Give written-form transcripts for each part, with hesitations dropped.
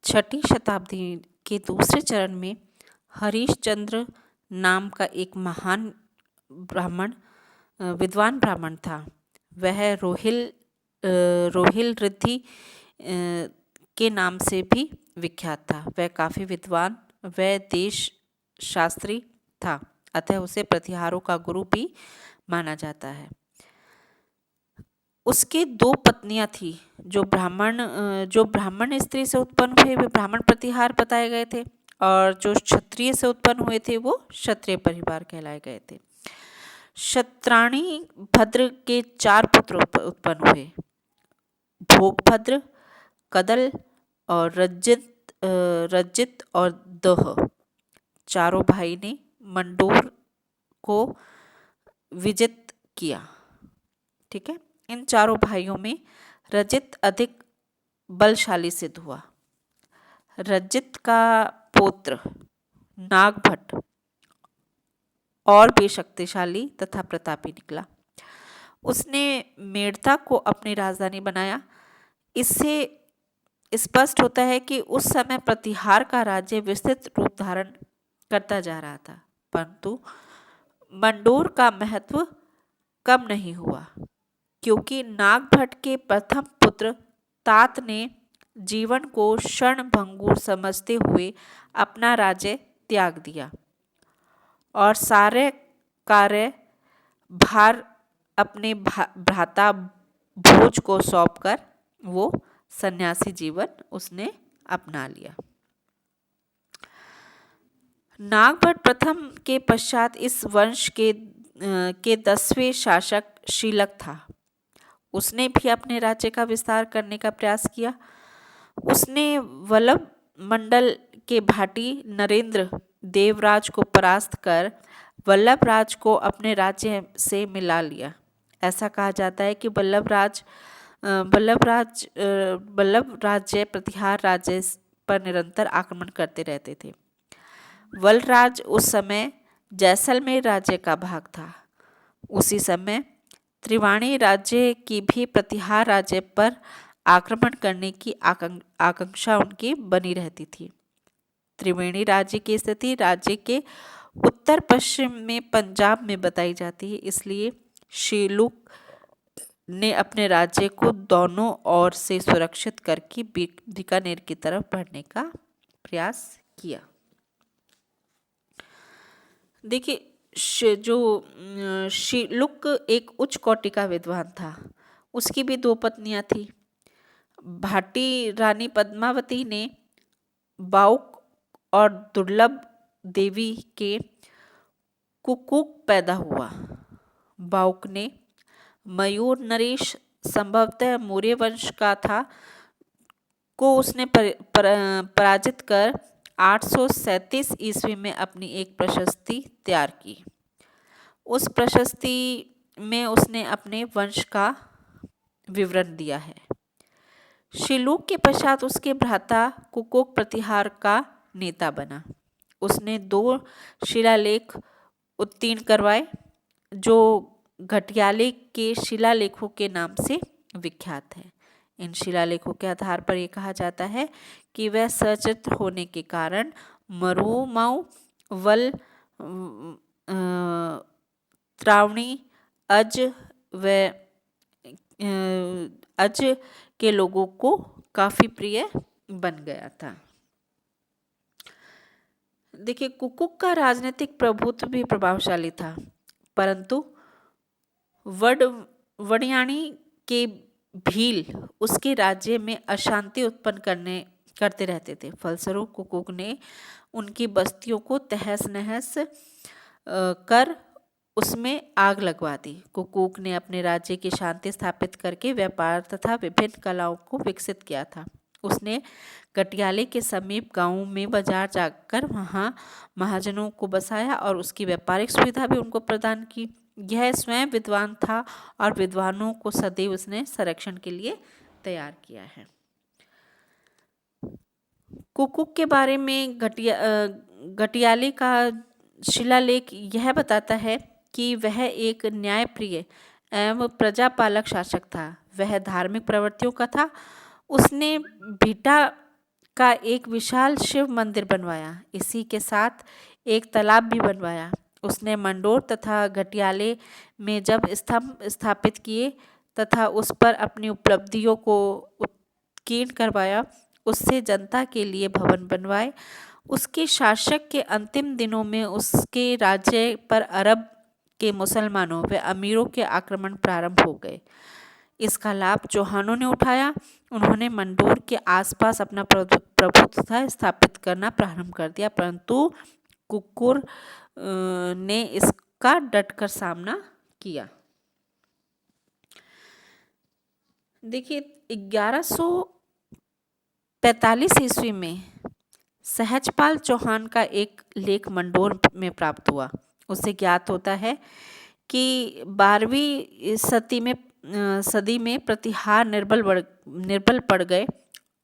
छठी शताब्दी के दूसरे चरण में हरिश्चंद्र नाम का एक महान विद्वान ब्राह्मण था। वह रोहिल ऋद्धि के नाम से भी विख्यात था। वह काफ़ी विद्वान व देश शास्त्री था, अतः उसे प्रतिहारों का गुरु भी माना जाता है। उसके 2 पत्नियां थी। जो ब्राह्मण स्त्री से उत्पन्न हुए वे ब्राह्मण प्रतिहार बताए गए थे, और जो क्षत्रिय से उत्पन्न हुए थे वो क्षत्रिय परिवार कहलाए गए थे। क्षत्राणी भद्र के 4 पुत्र उत्पन्न हुए, भोगभद्र, कदल और रज्जित और दह। चारों भाई ने मंडोर को विजित किया। ठीक है, इन चारों भाइयों में रजित अधिक बलशाली सिद्ध हुआ। रजित का पुत्र नागभट्ट और भी शक्तिशाली तथा प्रतापी निकला। उसने मेड़ता को अपनी राजधानी बनाया। इससे स्पष्ट होता है कि उस समय प्रतिहार का राज्य विस्तृत रूप धारण करता जा रहा था, परंतु मंडोर का महत्व कम नहीं हुआ, क्योंकि नागभट्ट के प्रथम पुत्र तात ने जीवन को क्षणभंगुर समझते हुए अपना राज्य त्याग दिया और सारे कार्य भार अपने भ्राता भोज को सौंपकर वो सन्यासी जीवन उसने अपना लिया। नागभट्ट प्रथम के पश्चात इस वंश के 10वें शासक शीलक था। उसने भी अपने राज्य का विस्तार करने का प्रयास किया। उसने वल्लभ मंडल के भाटी नरेंद्र देवराज को परास्त कर वल्लभ राज को अपने राज्य से मिला लिया। ऐसा कहा जाता है कि वल्लभ राज्य प्रतिहार राज्य पर निरंतर आक्रमण करते रहते थे। वलराज उस समय जैसलमेर राज्य का भाग था। उसी समय त्रिवाणी राज्य की भी प्रतिहार राज्य पर आक्रमण करने की आकांक्षा उनकी बनी रहती थी। त्रिवेणी राज्य की स्थिति राज्य के उत्तर पश्चिम में पंजाब में बताई जाती है, इसलिए शीलुक ने अपने राज्य को दोनों ओर से सुरक्षित करके बीकानेर की तरफ बढ़ने का प्रयास किया। देखिए, जो शीलुक एक उच्च कोटि का विद्वान था। उसकी भी 2 पत्नियां थी। भाटी रानी पद्मावती ने बाउक और दुर्लभ देवी के कुकुक पैदा हुआ। बाउक ने मयूर नरेश संभवतः मौर्य वंश का था को उसने पराजित कर 837 ईस्वी में अपनी एक प्रशस्ति तैयार की। उस प्रशस्ति में उसने अपने वंश का विवरण दिया है। शीलुक के पश्चात उसके भ्राता कुकुक प्रतिहार का नेता बना। उसने 2 शिलालेख उत्तीर्ण करवाए, जो घटियाले के शिलालेखों के नाम से विख्यात है। इन शिलालेखों के आधार पर यह कहा जाता है कि वह सचित्र होने के कारण मरुमाऊ, वल, त्रावणी, अज के लोगों को काफी प्रिय बन गया था। देखिए, कुकुक का राजनीतिक प्रभुत्व भी प्रभावशाली था, परंतु वड़यानी के भील उसके राज्य में अशांति उत्पन्न करते रहते थे। फलस्वरूप कुकुक ने उनकी बस्तियों को तहस नहस कर उसमें आग लगवा दी। कुकुक ने अपने राज्य की शांति स्थापित करके व्यापार तथा विभिन्न कलाओं को विकसित किया था। उसने गटियाले के समीप गांवों में बाजार जाकर वहां महाजनों को बसाया और उसकी व्यापारिक सुविधा भी उनको प्रदान की। यह स्वयं विद्वान था और विद्वानों को सदैव उसने संरक्षण के लिए तैयार किया है। कुकुक के बारे में गटियाले का शिलालेख यह बताता है कि वह एक न्यायप्रिय एवं प्रजापालक शासक था। वह धार्मिक प्रवृत्तियों का था। उसने भीटा का एक विशाल शिव मंदिर बनवाया। इसी के साथ एक तालाब भी बनवाया। उसने मंडोर तथा घटियाले में जब स्तंभ स्थापित किए तथा उस पर अपनी उपलब्धियों को उत्कीर्ण करवाया, उससे जनता के लिए भवन बनवाए। उसके शासक के अंतिम दिनों में उसके राज्य पर अरब के मुसलमानों व अमीरों के आक्रमण प्रारंभ हो गए। इसका लाभ चौहानों ने उठाया। उन्होंने मंडोर के आसपास अपना प्रभुत्व स्थापित करना प्रारंभ कर दिया, परंतु कुक्कुर ने इसका डटकर सामना किया। देखिए 1145 ईस्वी में सहजपाल चौहान का एक लेख मंडोर में प्राप्त हुआ। उससे ज्ञात होता है कि 12वीं सदी में प्रतिहार निर्बल पड़ गए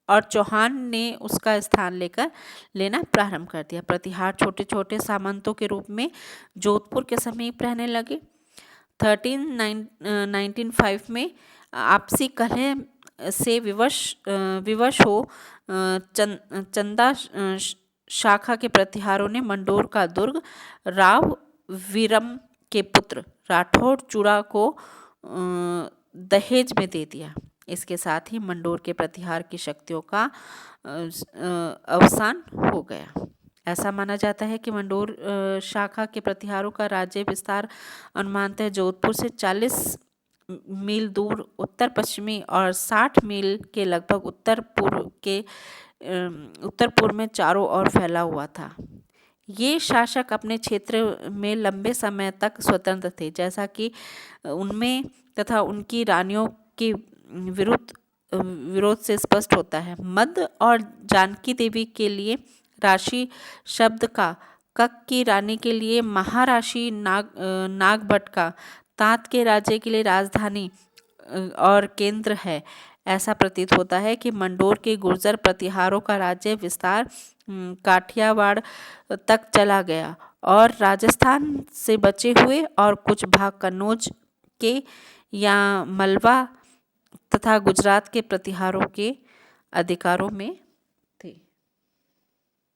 और चौहान ने उसका स्थान लेना प्रारंभ कर दिया। प्रतिहार छोटे छोटे सामंतों के रूप में जोधपुर के समीप रहने लगे। 1395 में आपसी कलह से विवश हो चंदा शाखा के प्रतिहारों ने मंडोर का दुर्ग राव वीरम के पुत्र राठौड़ चूड़ा को दहेज में दे दिया। इसके साथ ही मंडोर के प्रतिहार की शक्तियों का अवसान हो गया। ऐसा माना जाता है कि मंडोर शाखा के प्रतिहारों का राज्य विस्तार अनुमानतः जोधपुर से 40 मील दूर उत्तर पश्चिमी और 60 मील के लगभग उत्तर पूर्व में चारों ओर फैला हुआ था। ये शासक अपने क्षेत्र में लंबे समय तक स्वतंत्र थे, जैसा कि उनमें तथा उनकी रानियों के विरोध से स्पष्ट होता है। मध्य और जानकी देवी के लिए राशि शब्द का कक की रानी के लिए महाराशि, नागभट्ट का तात के राज्य के लिए राजधानी और केंद्र है। ऐसा प्रतीत होता है कि मंडोर के गुर्जर प्रतिहारों का राज्य विस्तार काठियावाड़ तक चला गया और राजस्थान से बचे हुए और कुछ भाग कन्नौज के या मलवा तथा गुजरात के प्रतिहारों के अधिकारों में